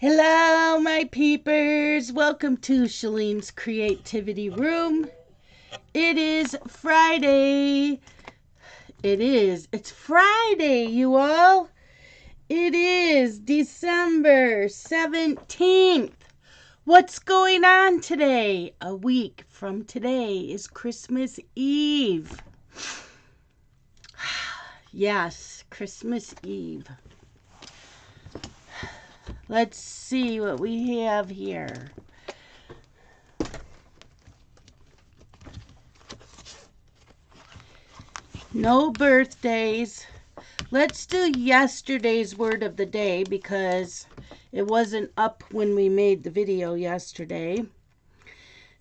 Hello, my peepers. Welcome to Shalene's Creativity Room. It is Friday. It's Friday, you all. It is December 17th. What's going on today? A week from today is Christmas Eve. Yes, Christmas Eve. Let's see what we have here. No birthdays. Let's do yesterday's word of the day because it wasn't up when we made the video yesterday.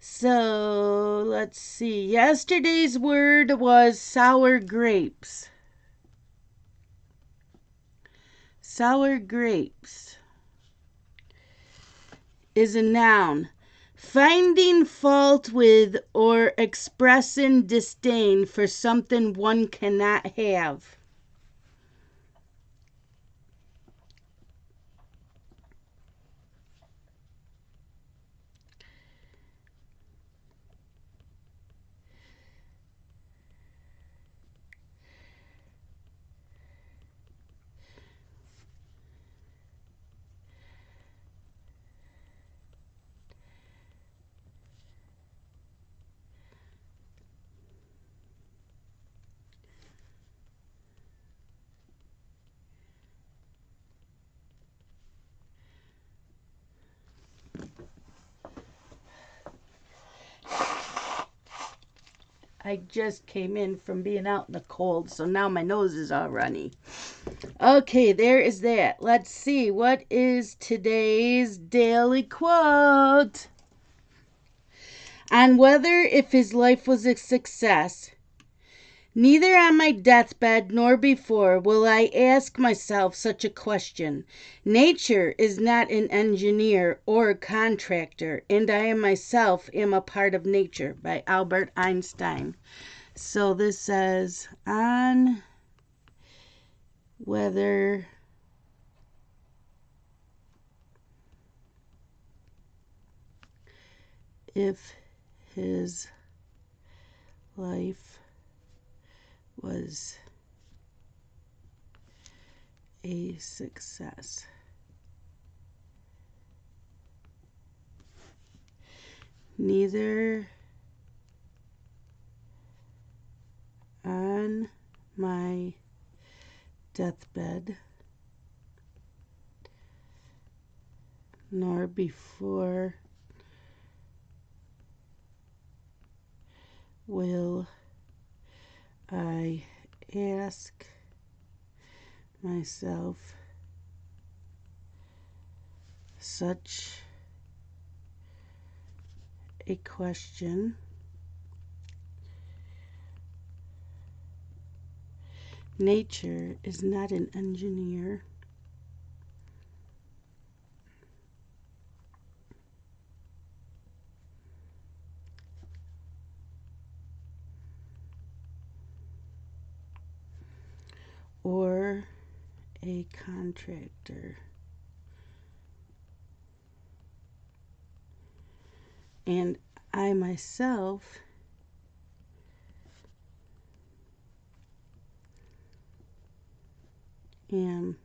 So let's see. Yesterday's word was sour grapes. Sour grapes is a noun. Finding fault with or expressing disdain for something one cannot have. I just came in from being out in the cold, so now my nose is all runny. Okay, there is that. Let's see. What is today's daily quote? On whether if his life was a success. Neither on my deathbed nor before will I ask myself such a question. Nature is not an engineer or a contractor, and I myself am a part of nature, by Albert Einstein. So this says, on whether if his life was a success. Neither on my deathbed nor before will I ask myself such a question. Nature is not an engineer or a contractor, and I myself am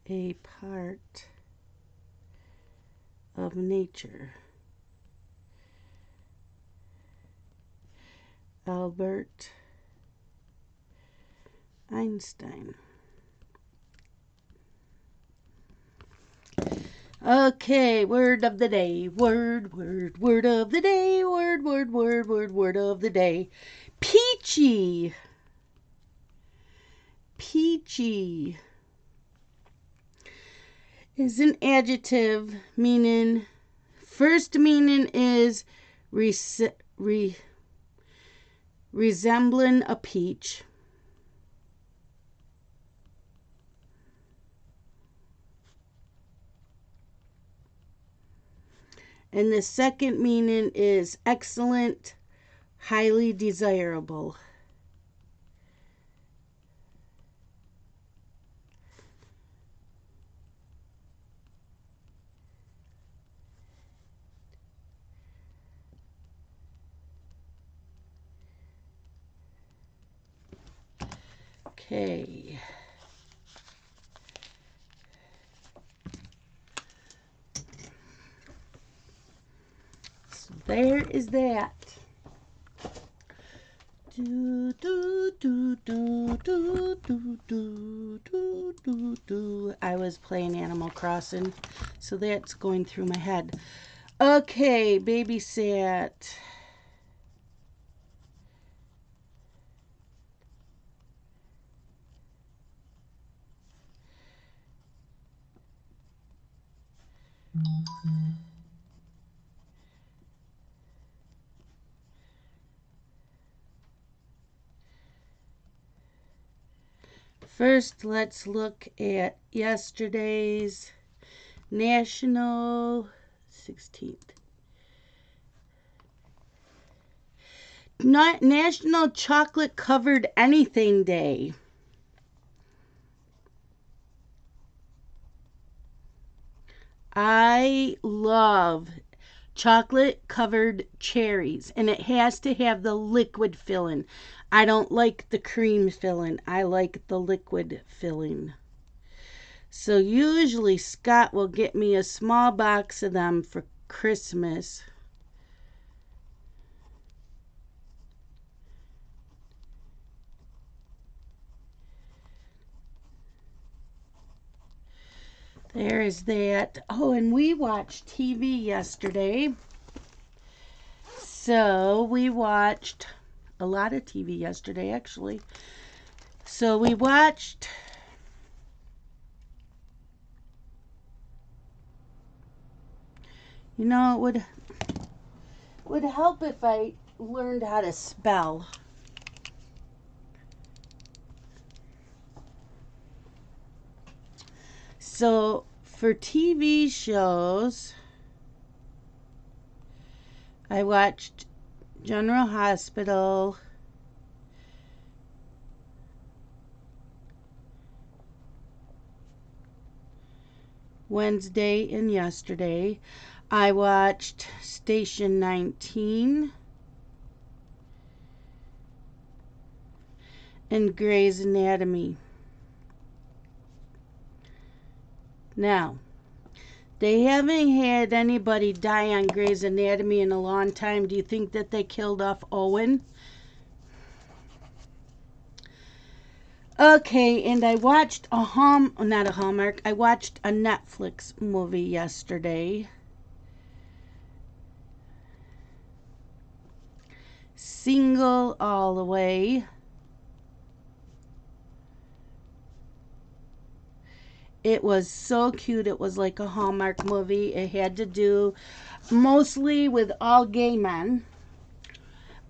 a part of nature. Albert Einstein. Okay, word of the day. Word of the day. Word of the day. Peachy. Peachy is an adjective meaning, first meaning is resembling a peach. And the second meaning is excellent, highly desirable. Okay. So there is that. Do, do, do, do, do, do, do, do, do, do. I was playing Animal Crossing, so that's going through my head. Okay, Babysat. First, let's look at yesterday's National 16th. Not National Chocolate Covered Anything Day. I love chocolate covered cherries, and it has to have the liquid filling. I don't like the cream filling. I like the liquid filling. So usually Scott will get me a small box of them for Christmas. There is that. Oh, and we watched TV yesterday. So we watched a lot of TV yesterday, actually. So we watched it would help if I learned how to spell. So for TV shows, I watched General Hospital, Wednesday and yesterday. I watched Station 19 and Grey's Anatomy. Now, they haven't had anybody die on Grey's Anatomy in a long time. Do you think that they killed off Owen? Okay, and I watched I watched a Netflix movie yesterday. Single All the Way. It was so cute. It was like a Hallmark movie. It had to do mostly with all gay men,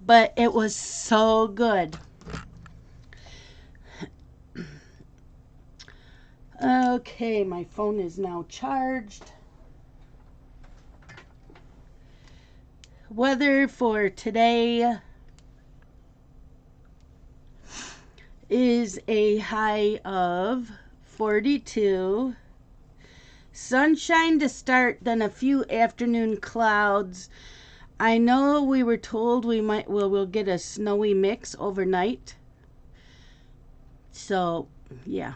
but it was so good. Okay, my phone is now charged. Weather for today is a high of 42. Sunshine to start, then a few afternoon clouds. I know we were told we'll get a snowy mix overnight. So, yeah.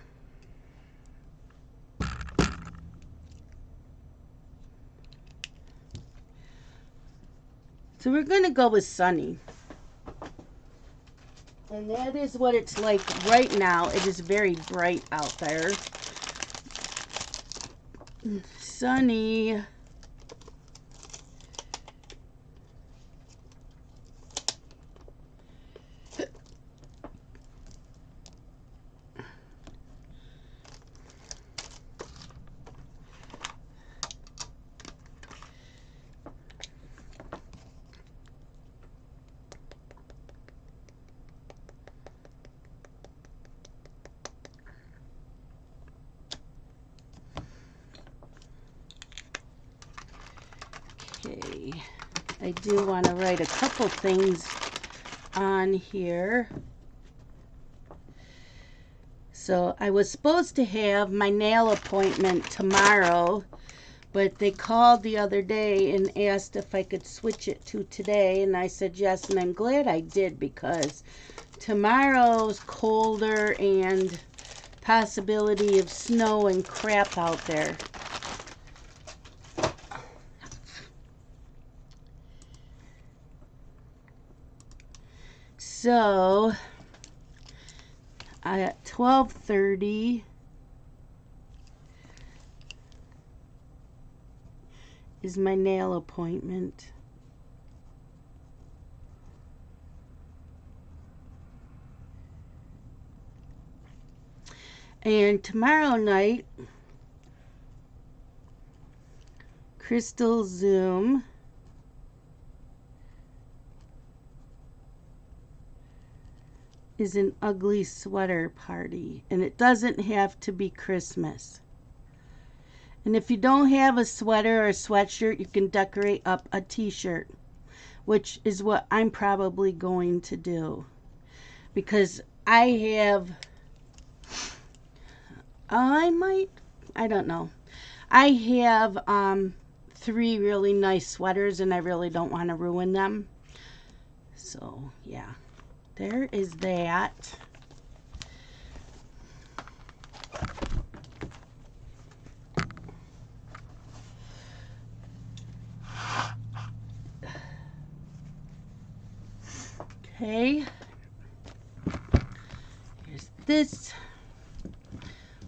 So we're going to go with sunny. And that is what it's like right now. It is very bright out there. Sunny. Okay, I do want to write a couple things on here. So I was supposed to have my nail appointment tomorrow, but they called the other day and asked if I could switch it to today, and I said yes, and I'm glad I did because tomorrow's colder and possibility of snow and crap out there. So at 12:30 is my nail appointment. And tomorrow night, Crystal Zoom is an ugly sweater party, and it doesn't have to be Christmas. And if you don't have a sweater or a sweatshirt, you can decorate up a t-shirt, which is what I'm probably going to do, because I don't know. I have 3 really nice sweaters, and I really don't want to ruin them. So, yeah. There is that. Okay. Here's this.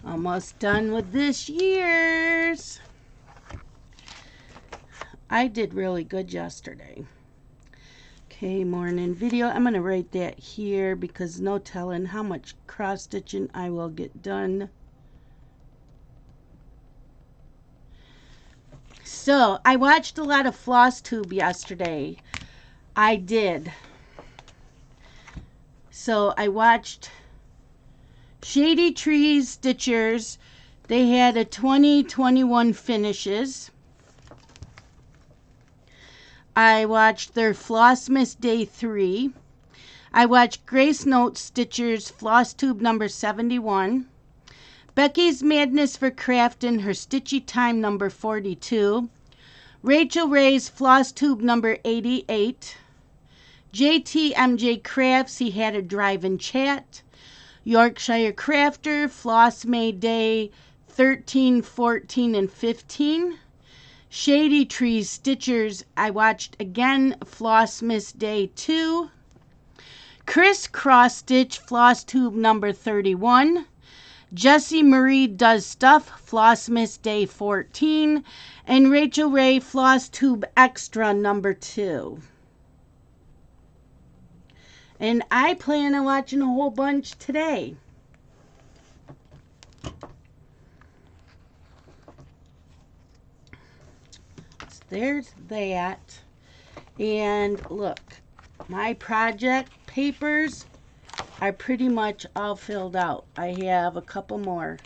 Almost done with this year's. I did really good yesterday. Okay, morning video. I'm going to write that here because no telling how much cross stitching I will get done. So, I watched a lot of FlossTube yesterday. I did. So, I watched Shady Trees Stitchers. They had a 2021 finishes. I watched their Flossmas Day 3. I watched Grace Note Stitchers FlossTube number 71. Becky's Madness for Craftin' her Stitchy Time number 42. Rachel Ray's FlossTube number 88. JTMJ Crafts, he had a drive-in chat. Yorkshire Crafter, Floss May Day 13, 14, and 15. Shady Trees Stitchers, I watched again, Flossmas Day 2. Chris Cross Stitch, FlossTube number 31. Jessie Marie Does Stuff, Flossmas Day 14. And Rachel Ray, FlossTube Extra number 2. And I plan on watching a whole bunch today. So there's that. And look, my project papers are pretty much all filled out. I have a couple more.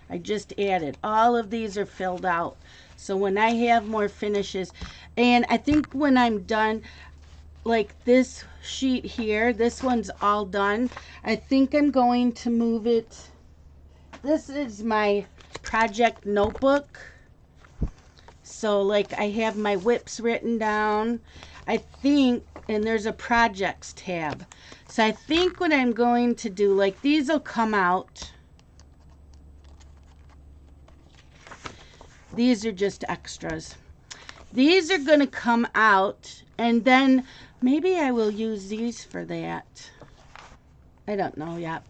I just added. All of these are filled out. So when I have more finishes, and I think when I'm done, like this sheet here, this one's all done. I think I'm going to move it. This is my project notebook. So like I have my whips written down. I think, and there's a projects tab. So I think what I'm going to do, like these will come out. These are just extras. These are going to come out, and then maybe I will use these for that. I don't know yet.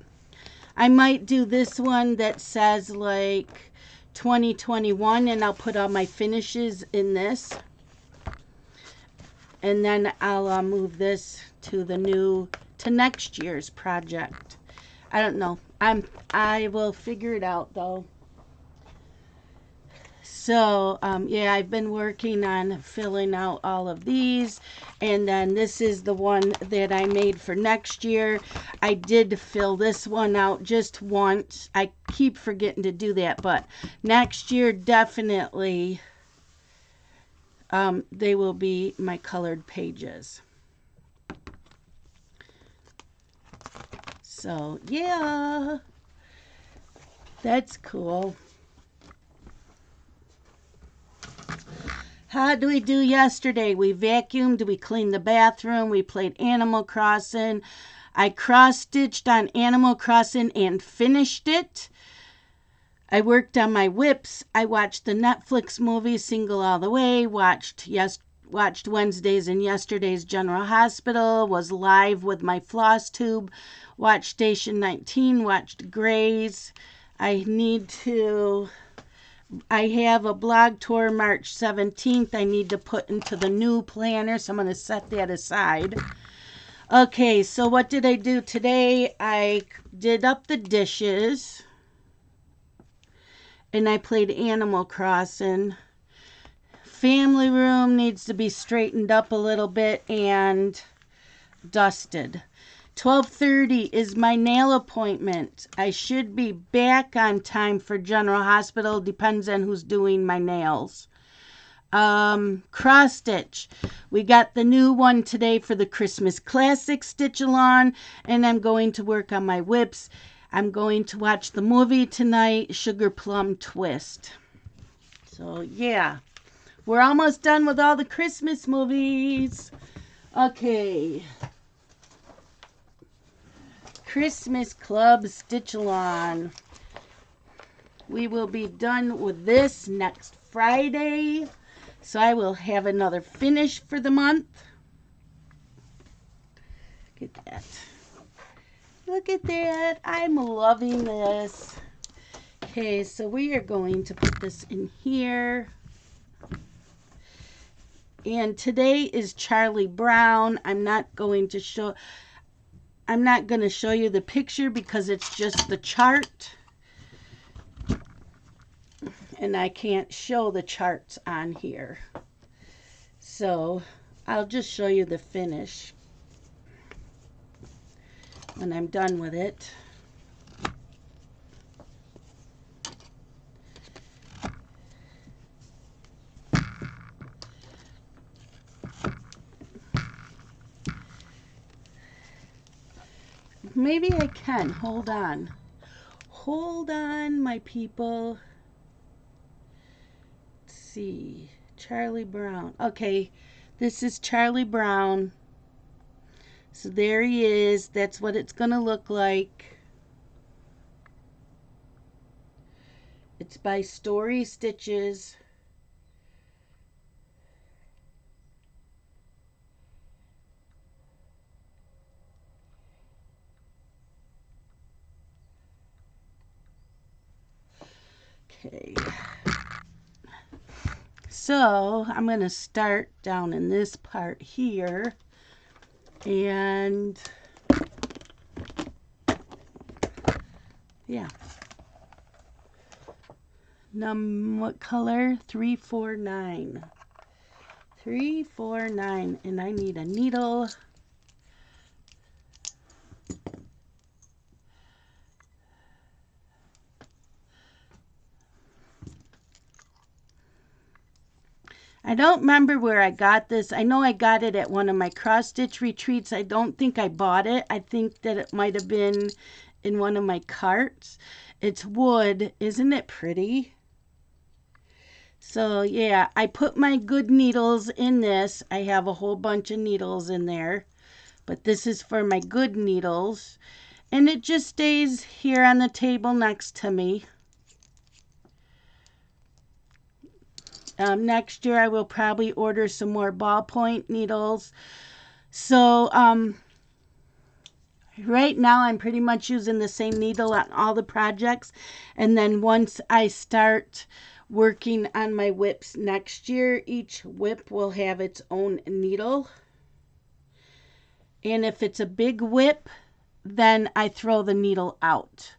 I might do this one that says like 2021, and I'll put all my finishes in this. And then I'll move this to to next year's project. I don't know. I will figure it out though. So, yeah, I've been working on filling out all of these. And then this is the one that I made for next year. I did fill this one out just once. I keep forgetting to do that. But next year, definitely, they will be my colored pages. So, yeah, that's cool. How did we do yesterday? We vacuumed, we cleaned the bathroom, we played Animal Crossing. I cross-stitched on Animal Crossing and finished it. I worked on my whips. I watched the Netflix movie Single All the Way, watched Wednesdays and yesterday's General Hospital, was live with my floss tube, watched Station 19, watched Grey's. I have a blog tour March 17th I need to put into the new planner, so I'm going to set that aside. Okay, so what did I do today? I did up the dishes, and I played Animal Crossing. Family room needs to be straightened up a little bit and dusted. 12:30 is my nail appointment. I should be back on time for General Hospital. Depends on who's doing my nails. Cross stitch. We got the new one today for the Christmas Classic stitch along, and I'm going to work on my whips. I'm going to watch the movie tonight, Sugar Plum Twist. So yeah, we're almost done with all the Christmas movies. Okay. Christmas Club Stitch Along. We will be done with this next Friday, so I will have another finish for the month. Look at that. Look at that. I'm loving this. Okay, so we are going to put this in here. And today is Charlie Brown. I'm not going to show you the picture because it's just the chart. And I can't show the charts on here. So I'll just show you the finish when I'm done with it. Maybe I can. Hold on. Hold on, my people. Let's see. Charlie Brown. Okay, this is Charlie Brown. So there he is. That's what it's going to look like. It's by Story Stitches. Okay. So I'm going to start down in this part here. And yeah. What color? 349. 349. And I need a needle. I don't remember where I got this. I know I got it at one of my cross stitch retreats. I don't think I bought it. I think that it might have been in one of my carts. It's wood. Isn't it pretty? So yeah, I put my good needles in this. I have a whole bunch of needles in there, but this is for my good needles. And it just stays here on the table next to me. Next year I will probably order some more ballpoint needles. So right now I'm pretty much using the same needle on all the projects. And then once I start working on my whips next year, each whip will have its own needle. And if it's a big whip, then I throw the needle out.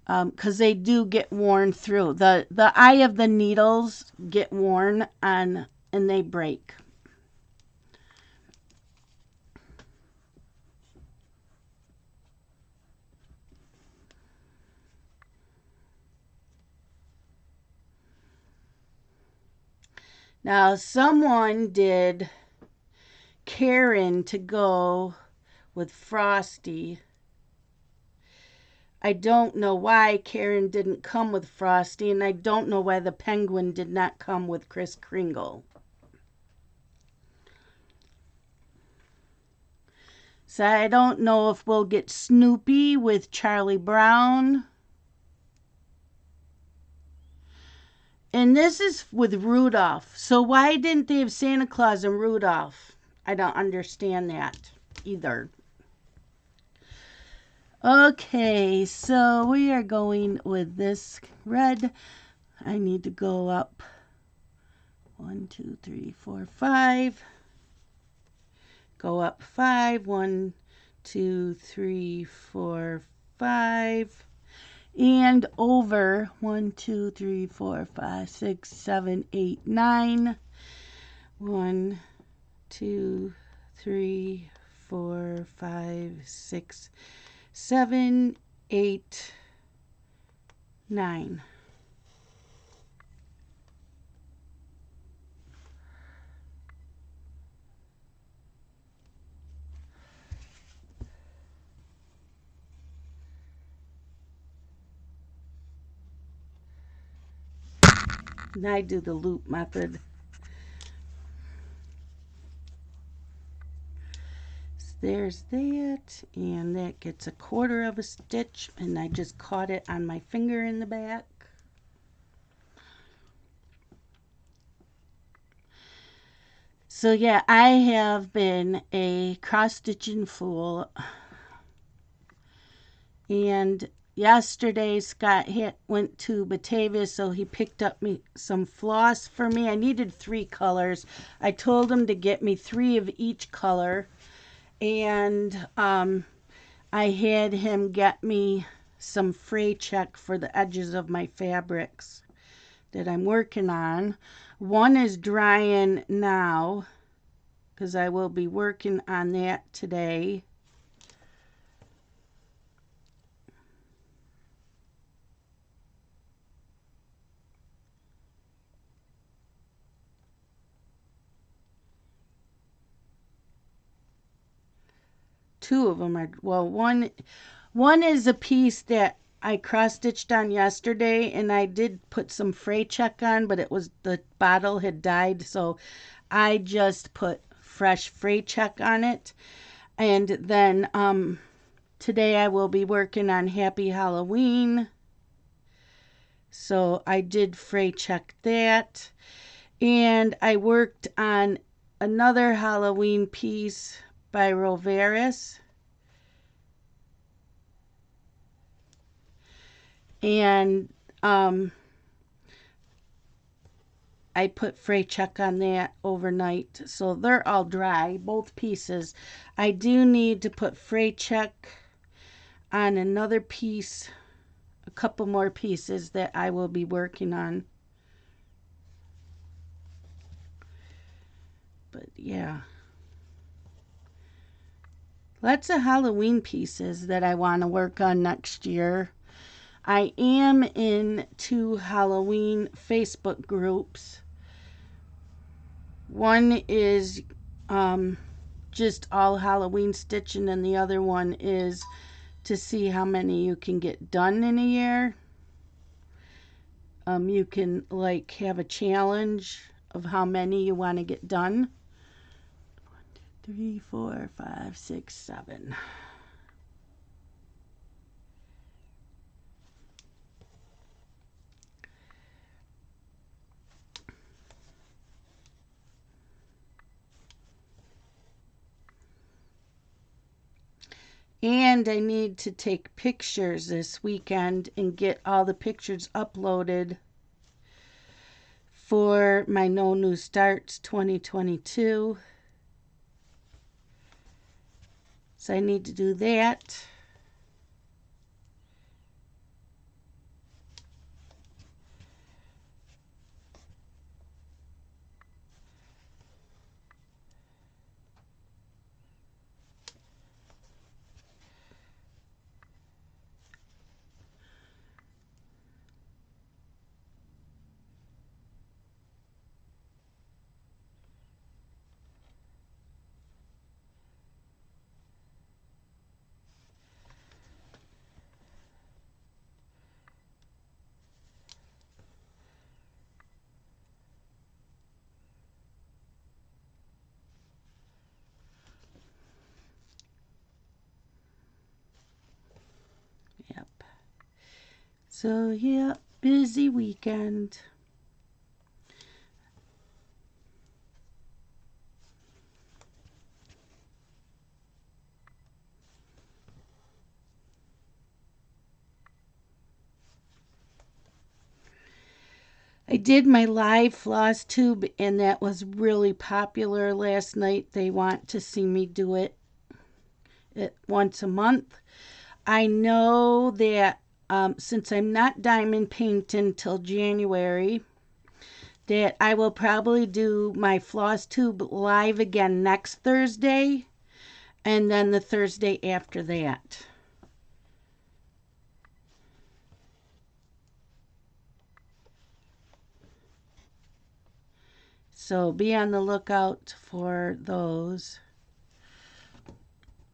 Because they do get worn through. The eye of the needles get worn on and they break. Now someone did Karen to go with Frosty. I don't know why Karen didn't come with Frosty, and I don't know why the penguin did not come with Kris Kringle. So I don't know if we'll get Snoopy with Charlie Brown. And this is with Rudolph. So why didn't they have Santa Claus and Rudolph? I don't understand that either. Okay, so we are going with this red. I need to go up 1, 2, 3, 4, 5. Go up 5. 1, 2, 3, 4, 5. And over 1, 2, 3, 4, 5, 6, 7, 8, 9. 1, 2, 3, 4, 5, 6, 7, 8, 9. And I do the loop method. So there's that, and that gets 1/4 of a stitch, and I just caught it on my finger in the back. So yeah, I have been a cross-stitching fool. And yesterday Scott went to Batavia, so he picked up me some floss for me. I needed 3 colors. I told him to get me 3 of each color. And I had him get me some fray check for the edges of my fabrics that I'm working on. One is drying now because I will be working on that today. Two of them are, well, one is a piece that I cross stitched on yesterday, and I did put some fray check on, but it was, the bottle had died, so I just put fresh fray check on it. And then today I will be working on Happy Halloween, so I did fray check that. And I worked on another Halloween piece by Roveris, and I put fray check on that overnight, so they're all dry, both pieces. I do need to put fray check on another piece, a couple more pieces that I will be working on. But yeah, lots of Halloween pieces that I want to work on next year. I am in 2 Halloween Facebook groups. One is just all Halloween stitching, and the other one is to see how many you can get done in a year. You can like have a challenge of how many you want to get done. 1, 2, 3, 4, 5, 6, 7. And I need to take pictures this weekend and get all the pictures uploaded for my No New Starts 2022. So I need to do that. So yeah, busy weekend. I did my live floss tube, and that was really popular last night. They want to see me do it once a month. I know that since I'm not diamond painting till January, that I will probably do my floss tube live again next Thursday, and then the Thursday after that. So be on the lookout for those,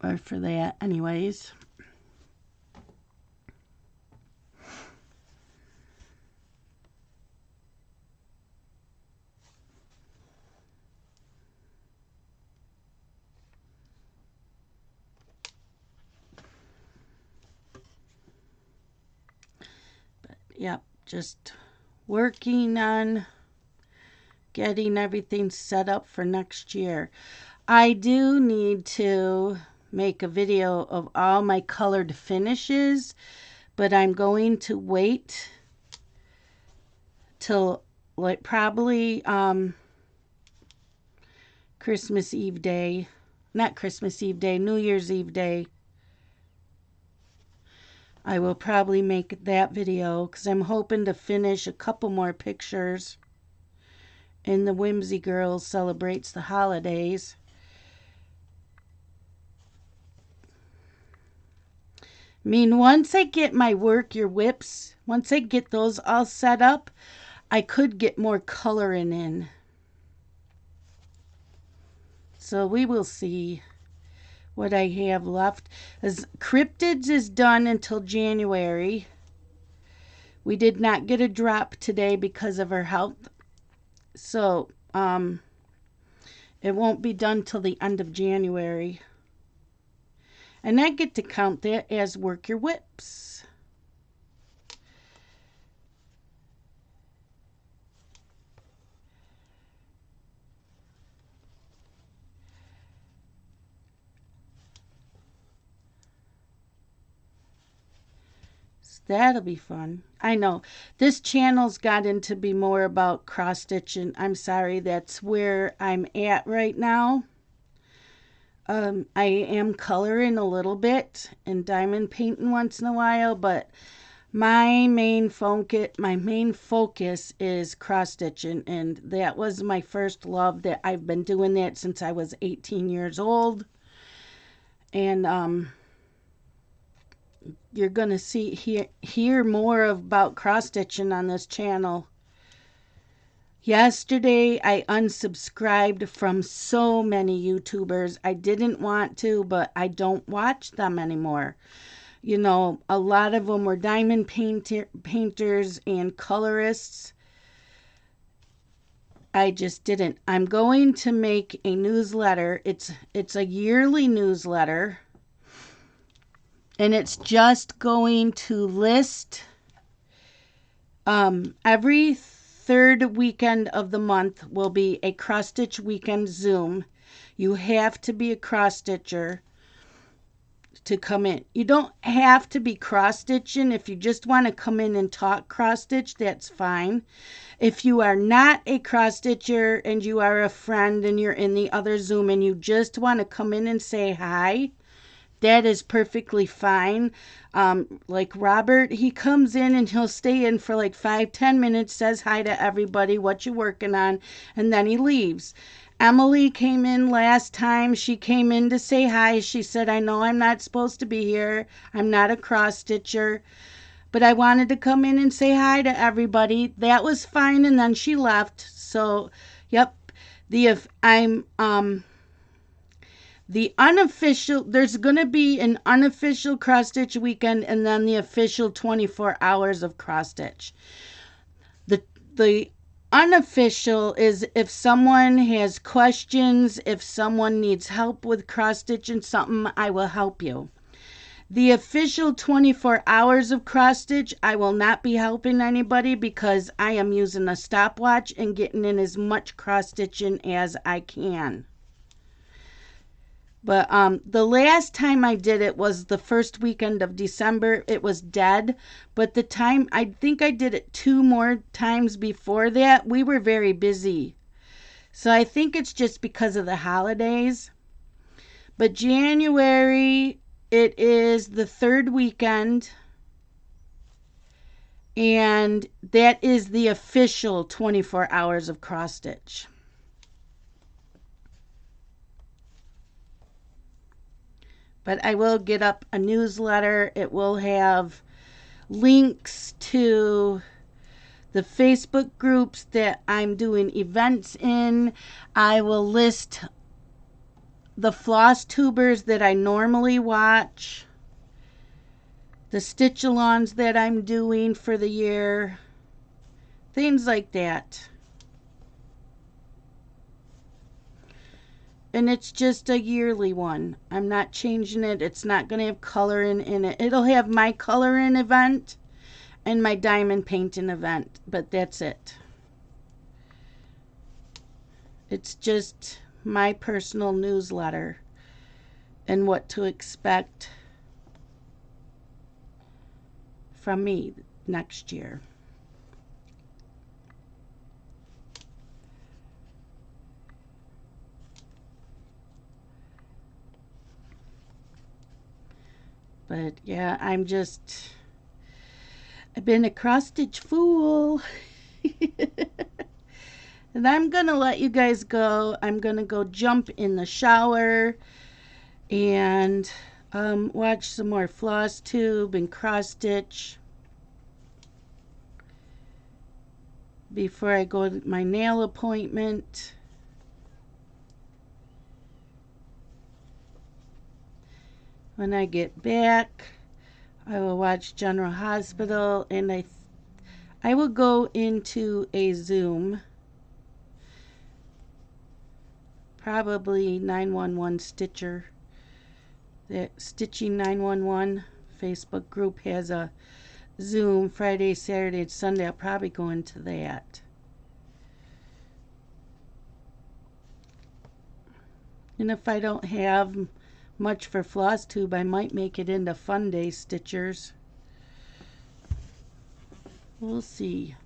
or for that anyways. But yep, just working on getting everything set up for next year. I do need to make a video of all my colored finishes, but I'm going to wait till like probably Christmas Eve day. Not Christmas Eve day, New Year's Eve day. I will probably make that video because I'm hoping to finish a couple more pictures in the Whimsy Girls Celebrates the Holidays. I mean, once I get my Work Your Whips, once I get those all set up, I could get more coloring in. So we will see what I have left. As Cryptids is done until January. We did not get a drop today because of her health. So, it won't be done till the end of January. And I get to count that as Work Your Whips. So that'll be fun. I know. This channel's gotten to be more about cross stitching. I'm sorry, that's where I'm at right now. I am coloring a little bit and diamond painting once in a while, but my main focus is cross stitching, and that was my first love. That I've been doing that since I was 18 years old, and you're gonna hear more about cross stitching on this channel. Yesterday, I unsubscribed from so many YouTubers. I didn't want to, but I don't watch them anymore. You know, a lot of them were diamond painters and colorists. I just didn't. I'm going to make a newsletter. It's a yearly newsletter, and it's just going to list every third weekend of the month will be a cross stitch weekend Zoom. You have to be a cross stitcher to come in. You don't have to be cross stitching. If you just want to come in and talk cross stitch, that's fine. If you are not a cross stitcher and you are a friend and you're in the other Zoom and you just want to come in and say hi, that is perfectly fine. Like Robert, he comes in and he'll stay in for like 5-10 minutes, says hi to everybody, what you working on, and then he leaves. Emily came in last time. She came in to say hi. She said, I know I'm not supposed to be here. I'm not a cross stitcher, but I wanted to come in and say hi to everybody. That was fine, and then she left. So, yep. The unofficial, there's going to be an unofficial cross stitch weekend and then the official 24 hours of cross stitch. The unofficial is if someone has questions, if someone needs help with cross stitching something, I will help you. The official 24 hours of cross stitch, I will not be helping anybody because I am using a stopwatch and getting in as much cross stitching as I can. But the last time I did it was the first weekend of December. It was dead. But the time, I think I did it 2 more times before that. We were very busy. So I think it's just because of the holidays. But January, it is the 3rd weekend. And that is the official 24 hours of cross stitch. But I will get up a newsletter. It will have links to the Facebook groups that I'm doing events in. I will list the floss tubers that I normally watch, the stitch-alongs that I'm doing for the year, things like that. And it's just a yearly one. I'm not changing it. It's not going to have coloring in it. It'll have my coloring event and my diamond painting event, but that's it. It's just my personal newsletter and what to expect from me next year. But yeah, I've been a cross stitch fool. And I'm going to let you guys go. I'm going to go jump in the shower and watch some more floss tube and cross stitch before I go to my nail appointment. When I get back, I will watch General Hospital, and I will go into a Zoom, probably 911 Stitcher. The Stitching 911 Facebook group has a Zoom Friday, Saturday, and Sunday. I'll probably go into that. And if I don't have much for floss tube, I might make it into Fun Day Stitchers. We'll see.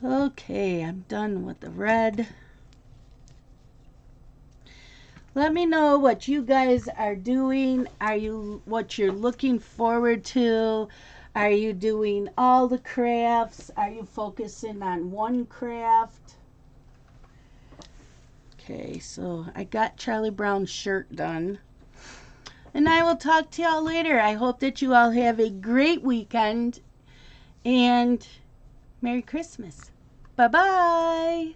Okay, I'm done with the red. Let me know what you guys are doing. What you're looking forward to? Are you doing all the crafts? Are you focusing on one craft? Okay, so I got Charlie Brown's shirt done. And I will talk to y'all later. I hope that you all have a great weekend. And Merry Christmas. Bye-bye.